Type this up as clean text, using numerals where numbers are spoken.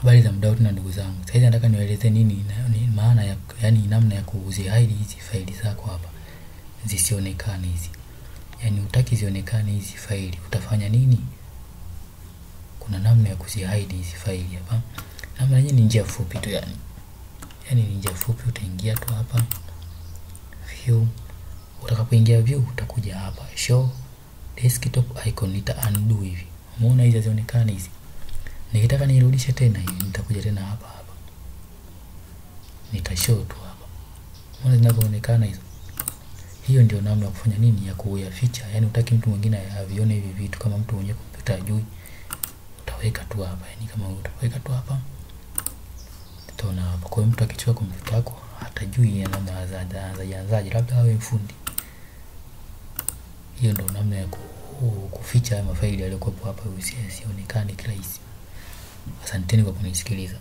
Habari za muda tena ndugu zangu. Sasa nataka niwaeleze nini maana ya namna ya kuzihide hizi faili zako hapa. Zisionekane hizi. Hutaki zionekane hizi faili. Utafanya nini? Kuna namna ya kuzihide hizi faili hapa. Namna yenyewe ni njia fupi tu ni njia fupi. Utaingia tu hapa view. Utakapoingia view utakuja hapa show desktop icon, nita undo hivi. Umeona hizi zionekane hizi. Nikitaka nirudishe tena hivi nitakuja tena hapa. Nitashow tu hapa. Unaona zinavyoonekana hizo. Hiyo ndio namna ya kufanya nini, ya kuyaficha. Hutaki mtu mwingine avione hivi vitu. Kama mtu mwenye kompyuta ajui, utaweka tu hapa. Kama utaweka tu hapa, utaona hapa. Kwa hiyo mtu akichukua kompyuta yako hatajui namna za labda awe mfundi. Hiyo ndio namna ya kuficha mafaili yaliyokuwa hapa usionekane kirahisi. Asanteni kwa kunisikiliza.